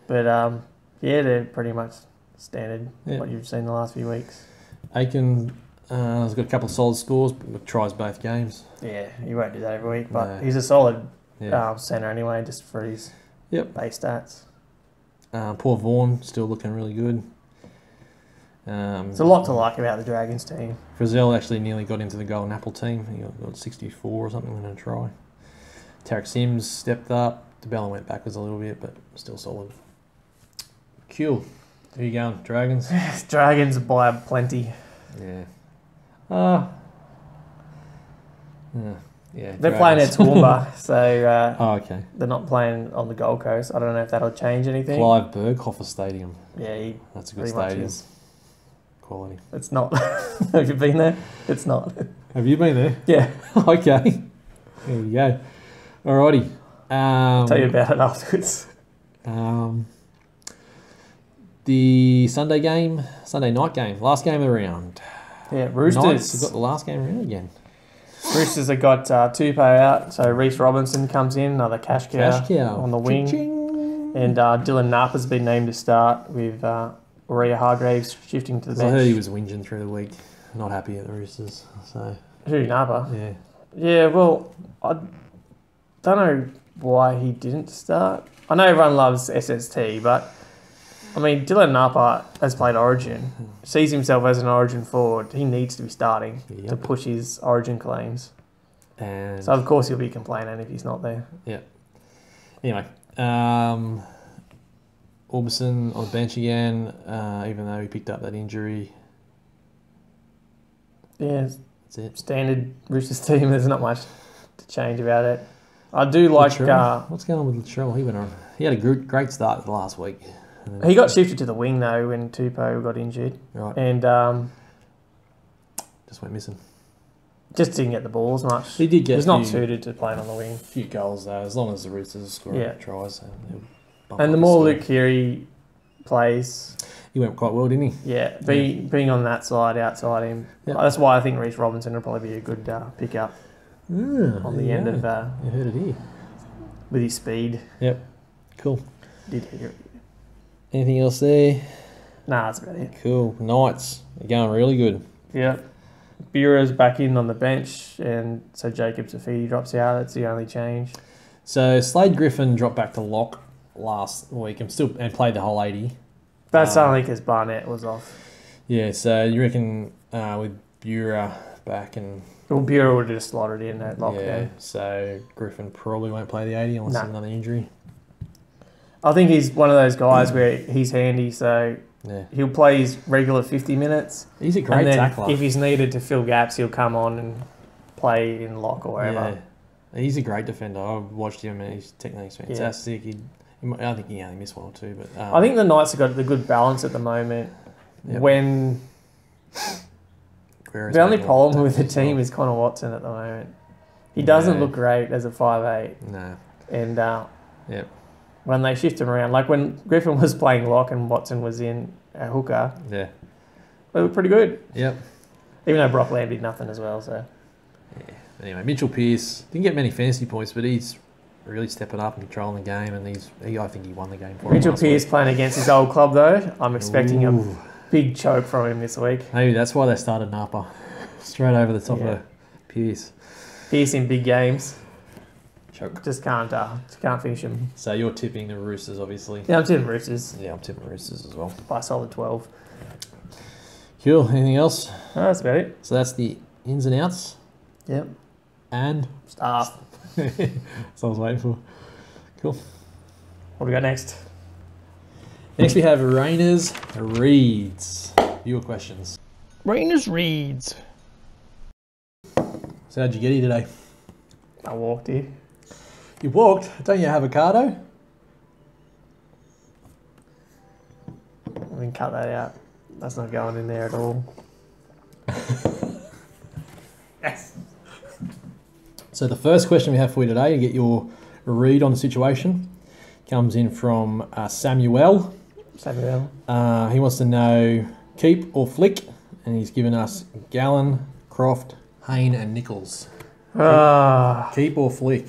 But they're pretty much standard what you've seen the last few weeks. Aiken has got a couple of solid scores, but tries both games. Yeah, he won't do that every week, but he's a solid centre anyway, just for his base stats. Poor Vaughan still looking really good. There's a lot to like about the Dragons team. Frizzell actually nearly got into the Golden Apple team. He got 64 or something in a try. Tarek Sims stepped up. DeBella went backwards a little bit, but still solid. Cool. Who you going? Dragons? Dragons by plenty. Yeah. They're playing at Toowoomba, so okay. They're not playing on the Gold Coast. I don't know if that'll change anything. Clive Berghofer Stadium. Yeah, that's a good stadium. Quality. It's not. Have you been there? It's not. Have you been there? Yeah. Okay. There you go. Alrighty. I'll tell you about it afterwards. The Sunday night game, last game of the round. Yeah, Roosters. Knights have got the last game of the round again. Roosters have got Tupou out, so Reece Robinson comes in, another cash cow on the wing. Ching-ching. And Dylan Napa's been named to start with Aurea Hargraves shifting to the bench. I heard he was whinging through the week, not happy at the Roosters. So who, Napa? Yeah. Yeah, well, I don't know why he didn't start. I know everyone loves SST, but I mean, Dylan Napa has played Origin, sees himself as an Origin forward. He needs to be starting to push his Origin claims. And so, of course, he'll be complaining if he's not there. Yeah. Anyway, Orbison on the bench again, even though he picked up that injury. Yeah, that's it. Standard Roosters team. There's not much to change about it. I do like... what's going on with Latrell? He had a great start the last week. He got shifted to the wing, though, when Tupou got injured. Right. And... just went missing. Just didn't get the ball as much. He did get... He's not suited to playing on the wing. A few goals, though, as long as the Roosters score tries. And the more Luke Keary plays... He went quite well, didn't he? Yeah, being on that side, outside him. Yep. That's why I think Reece Robinson will probably be a good pick-up on the end of... you heard it here. With his speed. Yep. Cool. Did hear it. Anything else there? Nah, that's about it. Cool. Knights are going really good. Yeah. Bureau's back in on the bench, and so Jacob Safidi drops out. That's the only change. So Slade Griffin dropped back to lock last week and played the whole 80. That's only because Barnett was off. Yeah, so you reckon with Bureau back and... Well, Bureau would have just slotted in at lockdown. Yeah, so Griffin probably won't play the 80 unless another injury. I think he's one of those guys where he's handy, so he'll play his regular 50 minutes. He's a great tackler. If he's needed to fill gaps, he'll come on and play in lock or wherever. Yeah. He's a great defender. I've watched him and his technique's fantastic. Yeah. I think he only missed one or two. But I think the Knights have got the good balance at the moment. Yep. When the only problem with the team is Connor Watson at the moment. He doesn't look great as a 5'8". No. And when they shift him around, like when Griffin was playing lock and Watson was in a hooker, they were pretty good. Yep. Even though Brock Lamb did nothing as well. So. Yeah. Anyway, Mitchell Pearce didn't get many fantasy points, but he's really stepping up and controlling the game, and I think he won the game for him. Mitchell Pearce playing against his old club though. I'm expecting a big choke from him this week. Maybe that's why they started Napa straight over the top of Pearce. Pearce in big games. Choke. Just can't finish him. So you're tipping the Roosters, obviously. Yeah, I'm tipping Roosters. Yeah, I'm tipping Roosters as well. By a solid 12. Cool. Anything else? No, that's about it. So that's the ins and outs. Yep. And Staff. that's what I was waiting for. Cool. What do we got next? Next we have Rayner's Reads. Your questions. Rayner's Reads. So how'd you get here today? I walked here. You walked? Don't you have avocado? I can cut that out. That's not going in there at all. Yes. So the first question we have for you today, to get your read on the situation, comes in from Samuel. Samuel. He wants to know keep or flick, and he's given us Gallen, Croft, Hayne, and Nichols. Keep or flick?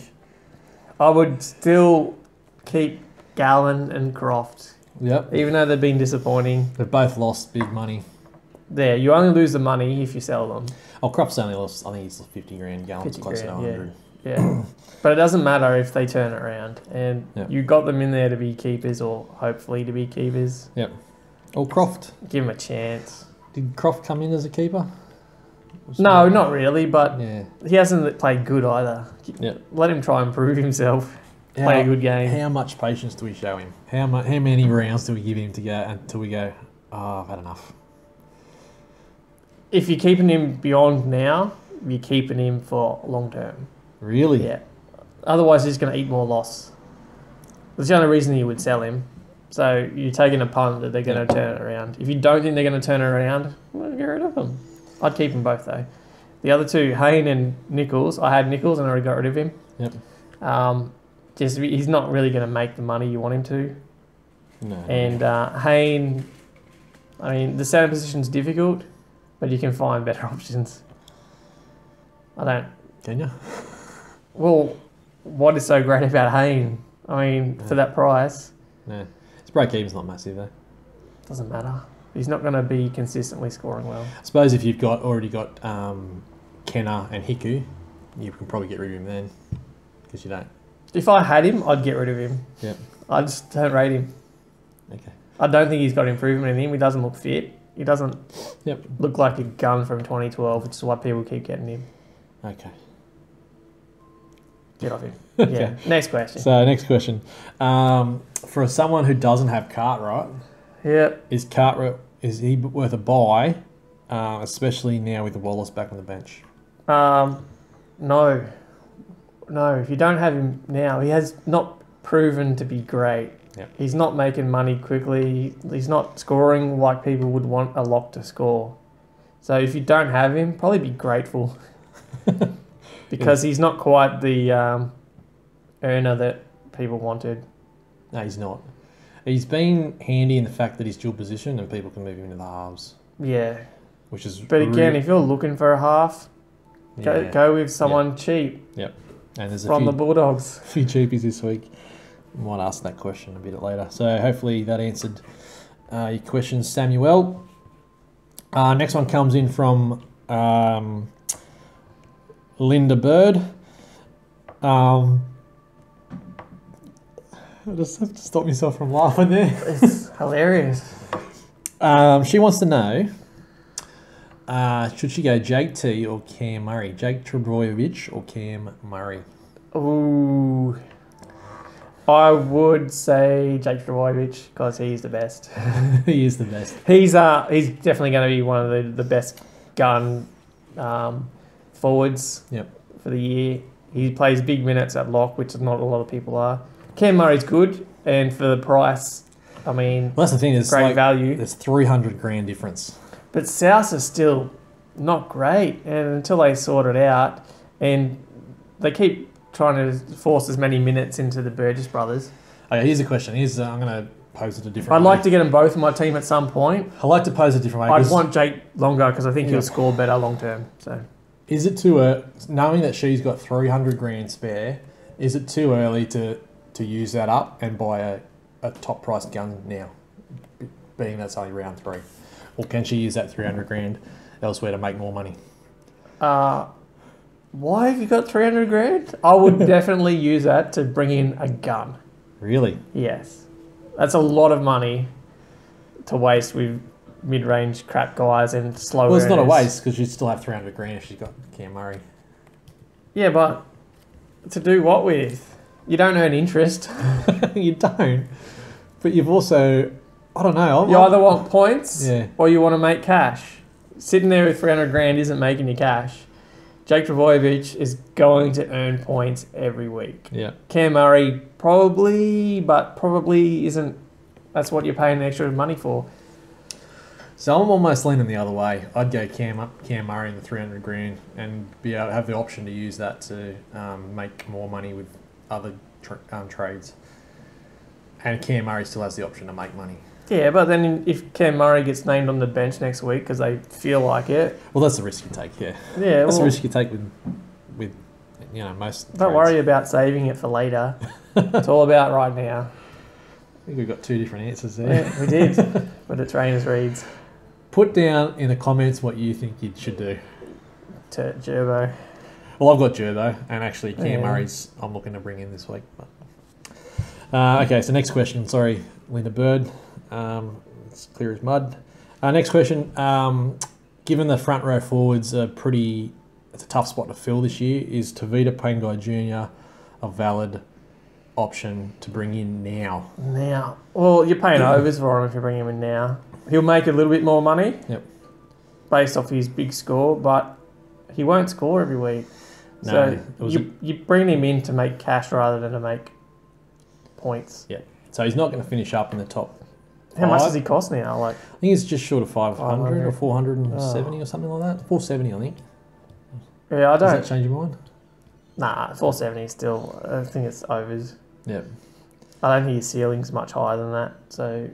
I would still keep Gallen and Croft. Yep. Even though they've been disappointing. They've both lost big money. There, you only lose the money if you sell them. Oh, Croft's only lost, I think he's 50 grand. Gallen's 50 close to grand, 100. Yeah. But it doesn't matter if they turn it around. And Yep. you got them in there to be keepers or hopefully to be keepers. Yep. Oh, Croft. Give him a chance. Did Croft come in as a keeper? No, not really, but Yeah. he hasn't played good either. Yep. Let him try and prove himself. Play a good game. How much patience do we show him? How many rounds do we give him to go until we go, oh, I've had enough? If you're keeping him beyond now, you're keeping him for long term. Really? Yeah. Otherwise, he's going to eat more loss. That's the only reason you would sell him. So you're taking a punt that they're going to turn it around. If you don't think they're going to turn it around, well, get rid of them. I'd keep them both though. The other two, Hayne and Nichols, I had Nichols and I already got rid of him. Yep. He's not really going to make the money you want him to. No. And Hayne, I mean, the centre position's difficult, but you can find better options. Can you? Well, what is so great about Hayne? I mean, for that price, No. His break-even's not massive though. doesn't matter. He's not going to be consistently scoring well. I suppose if you've already got Kenner and Hiku, you can probably get rid of him then, because you don't. If I had him, I'd get rid of him. Yep. I just don't rate him. Okay. I don't think he's got improvement in him. He doesn't look fit. He doesn't look like a gun from 2012, which is why people keep getting him. Okay. Get off him. Okay. Yeah. Next question. So next question, for someone who doesn't have Cartwright, is Cartwright he worth a buy, especially now with the Wallace back on the bench? No. If you don't have him now, he has not proven to be great. Yep. He's not making money quickly. He's not scoring like people would want a lock to score. So if you don't have him, probably be grateful. Because he's not quite the earner that people wanted. No, he's not. He's been handy in the fact that he's dual position and people can move him into the halves. Yeah. Which is But again, if you're looking for a half, go with someone cheap. Yep. And there's the Bulldogs. A few cheapies this week. I might ask that question a bit later. So hopefully that answered your questions, Samuel. Next one comes in from Linda Bird. I just have to stop myself from laughing there. It's hilarious. She wants to know, should she go Jake T or Cam Murray? Jake Trbojevic or Cam Murray? Ooh. I would say Jake Trbojevic because he's the best. He is the best. He's definitely going to be one of the best gun forwards for the year. He plays big minutes at lock, which not a lot of people are. Cam Murray's good, and for the price, I mean, well, that's the thing. There's great value. There's 300 grand difference. But South is still not great, and until they sort it out, and they keep trying to force as many minutes into the Burgess brothers. Okay, here's a question. I'm going to pose it a different way. I'd like to get them both in my team at some point. I'd like to pose it a different way. I'd want Jake longer because I think he'll score better long term. So, is it too early, knowing that she's got 300 grand spare, is it too early to use that up and buy a top priced gun now, being that's only round 3? Or can she use that 300 grand elsewhere to make more money? Why have you got 300 grand? I would definitely use that to bring in a gun. Really? Yes. That's a lot of money to waste with mid-range crap guys and slow Well, it's not a earners. waste because you'd still have 300 grand if she's got Cam Murray. Yeah, but to do what with? You don't earn interest. You don't. But you've also, I don't know. You either want points Yeah. or you want to make cash. Sitting there with 300 grand isn't making you cash. Jake Trbojevic is going to earn points every week. Yeah. Cam Murray probably, but probably isn't. That's what you're paying the extra money for. So I'm almost leaning the other way. I'd go Cam Murray in the 300 grand and be able to have the option to use that to make more money with other trades. And Cam Murray still has the option to make money. Yeah, but then if Cam Murray gets named on the bench next week because they feel like it. Well, that's the risk you take, yeah. Yeah, That's well, the risk you take with most don't trades. worry about saving it for later. It's all about right now. I think we've got two different answers there. Yeah, we did. But the trainers reads Put down in the comments what you think you should do. to Gerbo. Well, I've got Gerbo, and actually Cam Yeah. Murray's I'm looking to bring in this week. But. Okay, so next question. Sorry, Linda Bird. It's clear as mud. Next question. Given the front row forwards are it's a tough spot to fill this year, is Tavita Pangai Jr. a valid option to bring in now? Now, well, you're paying overs for him if you bring him in now. He'll make a little bit more money. Yep. Based off his big score, but he won't score every week. No, So you bring him in to make cash rather than to make points. So he's not going to finish up in the top. How much five. does he cost now? Like, I think it's just short of 500 or 470 Oh. or something like that. 470, I think. yeah, I Does don't. that change your mind? Nah, 470 still. I think it's overs. Yeah. I don't think his ceiling's much higher than that. So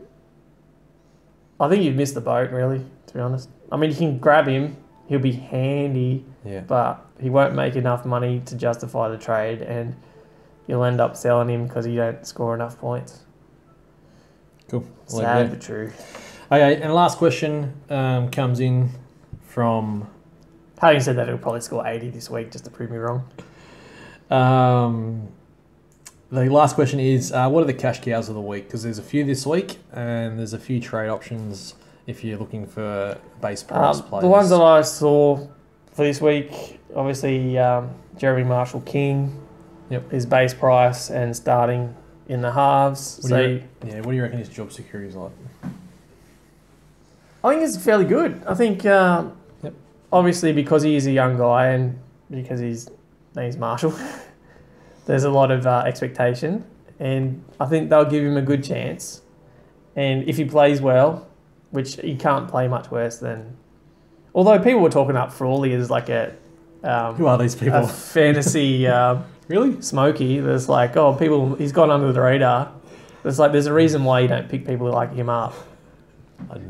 I think you've missed the boat, really, to be honest. I mean, you can grab him. He'll be handy, Yeah. but he won't make enough money to justify the trade, and you'll end up selling him because he don't score enough points. Cool. Sad but true. Okay, and last question comes in from Having said that, he'll probably score 80 this week just to prove me wrong. the last question is what are the cash cows of the week? Because there's a few this week and there's a few trade options if you're looking for base price players. The ones that I saw for this week, obviously Jeremy Marshall King, his base price and starting in the halves. What do you reckon his job security is like? I think it's fairly good. I think obviously because he is a young guy and because his name's Marshall, there's a lot of expectation, and I think they'll give him a good chance. And if he plays well, which he can't play much worse than... Although people were talking up Frawley as like a... Who are these people? A fantasy... Really? Smoky. There's like, he's gone under the radar. There's a reason why you don't pick people like him up.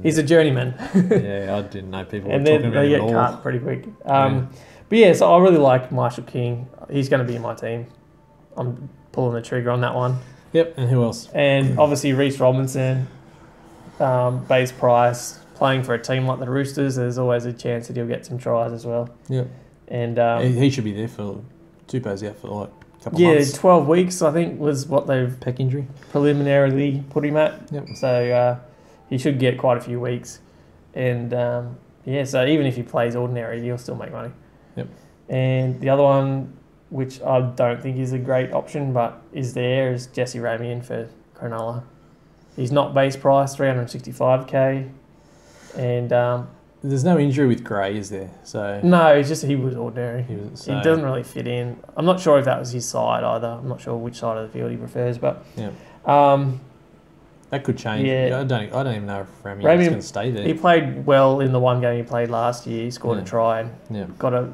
He's a journeyman. Yeah, I didn't know people and were talking then about they him get at all. cut pretty quick. But yeah, so I really like Marshall King. He's going to be in my team. I'm pulling the trigger on that one. Yep, and who else? And obviously Reece Robinson, base price, playing for a team like the Roosters, there's always a chance that he'll get some tries as well. Yep. And he should be there for... Tupou's out for like a couple of months. 12 weeks I think was what they've Pec injury. preliminarily put him at. Yep. So he should get quite a few weeks. And so even if he plays ordinary, he'll still make money. Yep. And the other one, which I don't think is a great option, but is there, is Jesse Ramian for Cronulla. He's not base price, 365k. And there's no injury with Gray, is there? So no, it's just he was ordinary. He so- doesn't really fit in. I'm not sure if that was his side either. I'm not sure which side of the field he prefers, but that could change. Yeah. I don't even know if Ramian's Ramian- going to stay there. he played well in the one game he played last year. He scored a try and Yeah. got a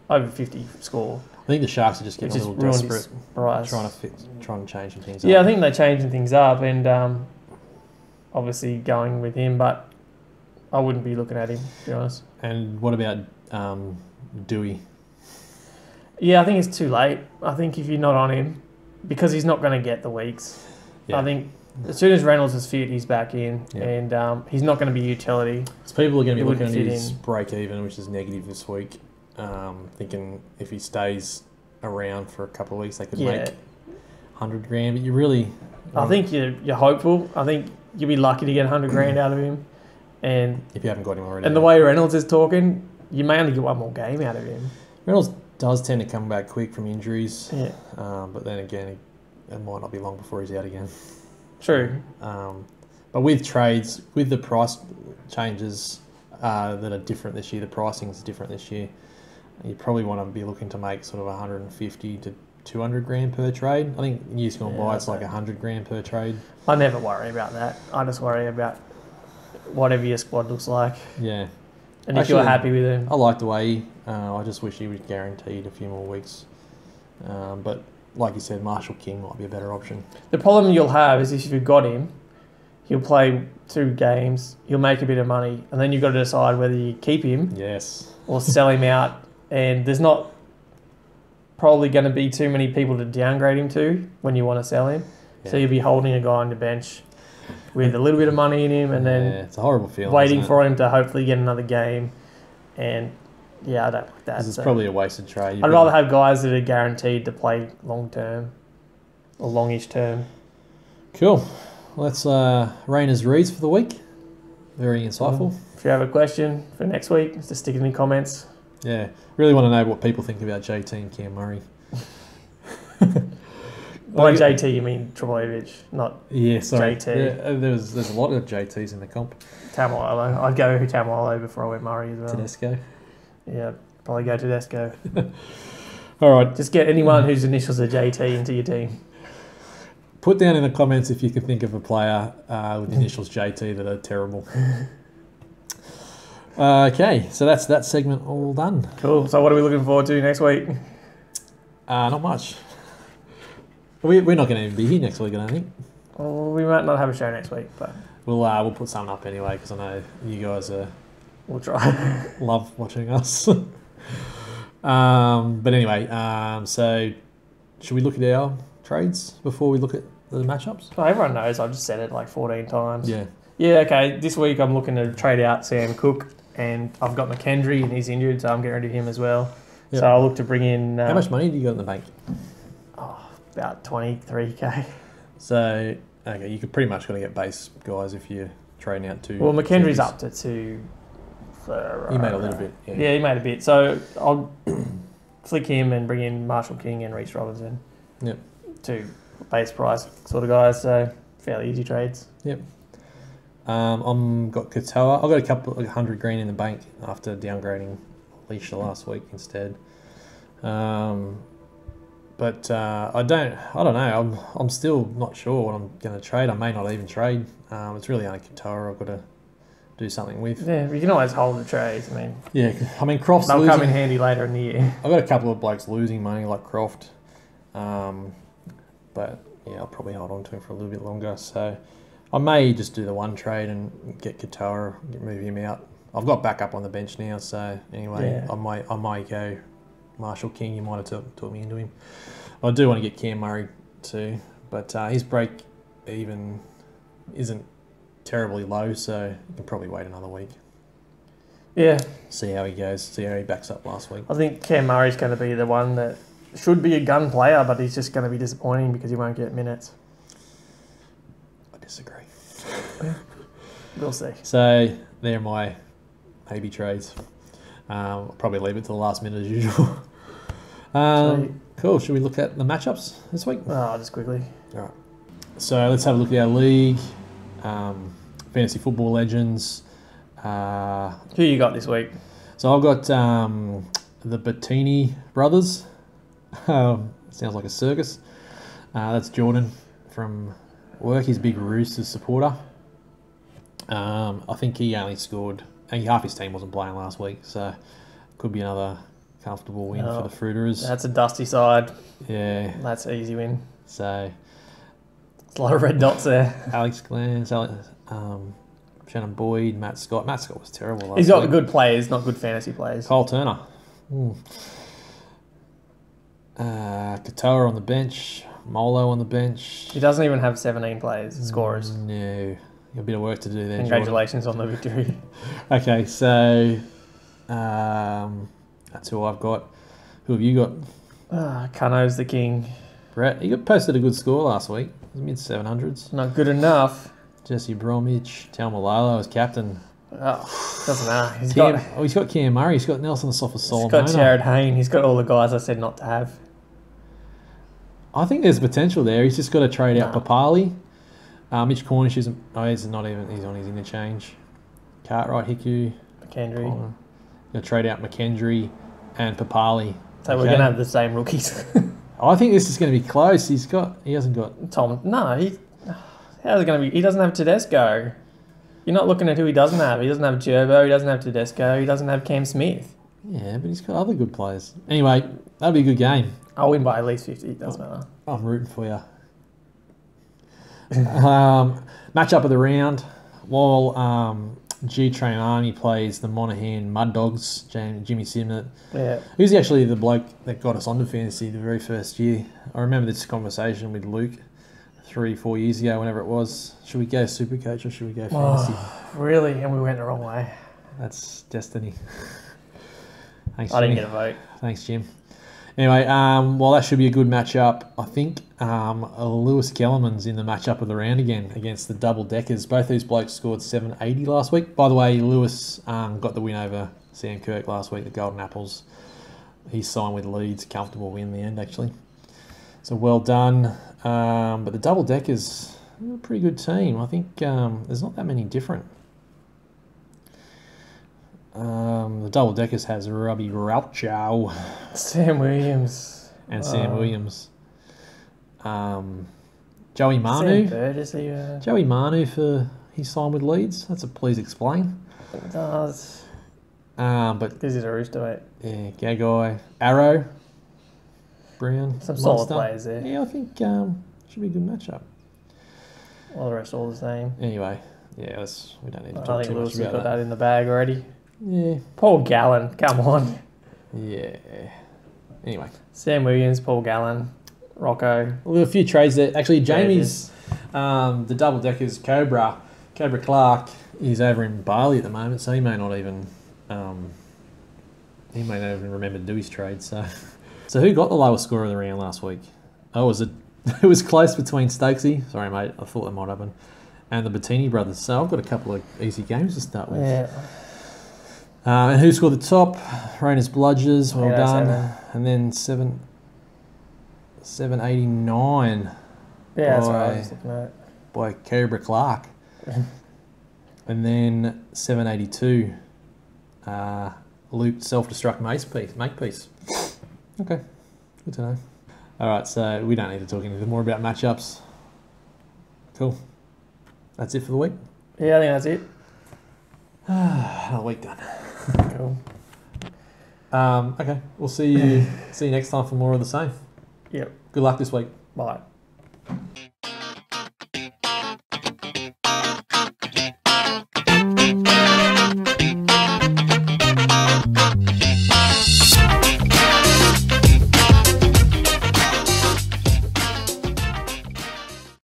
over 50 score. I think the Sharks are just getting Which a just little ruined desperate, his price. trying to change some things Yeah, I up. think they're changing things up and obviously going with him, but I wouldn't be looking at him, to be honest. And what about Dewey? Yeah, I think it's too late. I think if you're not on him, because he's not going to get the weeks. Yeah. I think as soon as Reynolds is fit, he's back in, Yeah. and he's not going to be utility. So people are going to He be looking wouldn't at fit his in. break even, which is negative this week. thinking if he stays around for a couple of weeks, they could Yeah. make 100 grand. But you really, I think you're hopeful. I think you'll be lucky to get 100 grand out of him. And if you haven't got him already. And the way Reynolds is talking, you may only get one more game out of him. Reynolds does tend to come back quick from injuries. Yeah. But then again, it might not be long before he's out again. True. But with trades, with the price changes that are different this year, the pricing is different this year. You probably want to be looking to make sort of 150 to 200 grand per trade. I think in years gone by, it's like 100 grand per trade. I never worry about that. I just worry about whatever your squad looks like. Yeah. And if you're happy with him. I like the way I just wish he was guaranteed a few more weeks. But like you said, Marshall King might be a better option. The problem you'll have is if you've got him, he'll play 2 games, he'll make a bit of money, and then you've got to decide whether you keep him or sell him out. And there's not probably going to be too many people to downgrade him to when you want to sell him. Yeah. So you'll be holding a guy on the bench with a little bit of money in him and then it's a horrible feeling, waiting for him to hopefully get another game. And I don't like that. It's probably a wasted trade. I'd rather have guys that are guaranteed to play long term or longish term. Cool. Well, that's Rayner's reads for the week. Very insightful. If you have a question for next week, just stick it in the comments. Yeah, really want to know what people think about JT and Cam Murray. By JT, you mean Trebojevic, not sorry. JT. Yeah, there's a lot of JTs in the comp. Tamalolo. I'd go Tamalolo before I went Murray as well. Tedesco. Yeah, probably go Tedesco. All right. Just get anyone whose initials are JT into your team. Put down in the comments if you can think of a player with initials JT that are terrible. Okay, so that's that segment all done. Cool. So what are we looking forward to next week? Not much. We're not going to even be here next week, I don't think. Well, we might not have a show next week, but we'll put something up anyway because I know you guys we'll try. love watching us. But anyway, so should we look at our trades before we look at the matchups? Well, everyone knows I've just said it like 14 times. Yeah. Yeah, okay. This week I'm looking to trade out Sam Cook, and I've got McKendry and he's injured, so I'm getting rid of him as well. Yep. So I'll look to bring in... How much money do you got in the bank? About 23k. So, okay, you could pretty much got to get base guys if you're trading out 2. Well, McKendry's up to 2. He made a little bit. Yeah, he made a bit. So I'll flick him and bring in Marshall King and Reece Robinson. Yep. 2 base price sort of guys, so fairly easy trades. Yep. I've got Katoa. I've got a couple of 100 grand in the bank after downgrading Leisha last week instead. But I don't know. I'm still not sure what I'm going to trade. I may not even trade. It's really only Katoa I've got to do something with. Yeah, you can always hold the trades. Croft's they'll losing. come in handy later in the year. I've got a couple of blokes losing money like Croft. But yeah, I'll probably hold on to him for a little bit longer. So I may just do the one trade and get Katoa, move him out. I've got backup on the bench now, so anyway, yeah. I might go Marshall King. You might have talked me into him. I do want to get Cam Murray too, but his break even isn't terribly low, so you can probably wait another week. Yeah. See how he goes. See how he backs up last week. I think Cam Murray's going to be the one that should be a gun player, but he's just going to be disappointing because he won't get minutes. I disagree. We'll see. So they're my maybe trades. I'll probably leave it to the last minute as usual. Cool. Should we look at the matchups this week? Just quickly. All right. So let's have a look at our league. Fantasy Football Legends. Who you got this week? So I've got the Bettini brothers. Sounds like a circus. That's Jordan from work. He's a big Roosters supporter. I think he only scored... half his team wasn't playing last week, so could be another comfortable win for the Fruiterers. That's a dusty side. Yeah. That's an easy win. So... There's a lot of red dots there. Alex Glenn, Shannon Boyd, Matt Scott. Matt Scott was terrible last He's got week. good players, not good fantasy players. Kyle Turner. Katoa on the bench. Molo on the bench. He doesn't even have 17 players, scorers. No. A bit of work to do there. Congratulations on the victory. Okay, so That's who I've got. Who have you got? Cano's the king. Brett, he posted a good score last week. It was mid-700s. Not good enough. Jesse Bromwich, Taumalolo as captain. Oh, doesn't matter. He's got Cam Murray. He's got Nelson Solomona. He's got Jared Hayne. He's got all the guys I said not to have. I think there's potential there. He's just got to trade out Papali. Mitch Cornish isn't. Oh, he's not even. He's on his interchange. Cartwright, Hiku, McKendry. Going to trade out McKendry and Papali. So we're going to have the same rookies. I think this is going to be close. He hasn't got Tom. No, how's it going to be? He doesn't have Tedesco. You're not looking at who he doesn't have. He doesn't have Gerbo. He doesn't have Tedesco. He doesn't have Cam Smith. Yeah, but he's got other good players. Anyway, that'll be a good game. I'll win by at least 50. It doesn't matter. I'm rooting for you. Match up of the round. While G-Train Army plays the Monaghan Mud Dogs, Jimmy Simnett. Yeah. Who's actually the bloke that got us onto fantasy the very first year? I remember this conversation with Luke 3-4 years ago, whenever it was. Should we go Supercoach or should we go fantasy? Really? And we went the wrong way. That's destiny. Thanks, I Jimmy. didn't get a vote. Thanks, Jim. Anyway, well, that should be a good matchup. I think Lewis Kellerman's in the matchup of the round again against the double deckers. Both these blokes scored 780 last week. By the way, Lewis got the win over Sam Kirk last week, the Golden Apples. He signed with Leeds, comfortable win in the end, actually. So well done. But the double deckers, are a pretty good team. I think there's not that many different. The double deckers has Robbie Rauchow, Sam Williams, and Sam Williams. Joey Manu. Sam Bird, is he? Joey Manu for his sign with Leeds. That's a please explain. It does. But Because he's a rooster, mate. yeah, Gagai, Arrow, Brown, Some solid Munster. players there. Yeah, I think should be a good matchup. All the rest all the same. Anyway, yeah, we don't need to I talk think too much Lewis has about got that. that in the bag already. Yeah, Paul Gallen, come on. yeah. Anyway. Sam Williams, Paul Gallen, Rocco. Well, a few trades there. Actually, Jamie's the double deckers Cobra Clark is over in Bali at the moment, so he may not even remember to do his trade. So who got the lowest score of the round last week? Oh, was it? It was close between Stokesy. Sorry, mate. I thought that might happen. And the Bettini brothers. So I've got a couple of easy games to start with. Yeah. And who scored the top? Rayner's Bludgers. Well Yeah, done. 7. And then 789. Yeah, that's what I was looking at. By Cobra Clark. And then 782. Luke self-destruct Makepeace. Okay. Good to know. Alright, so we don't need to talk anything more about matchups. Cool. That's it for the week. Yeah, I think that's it. A week done. Cool. Okay, we'll see you next time for more of the same. Yep. Good luck this week. Bye.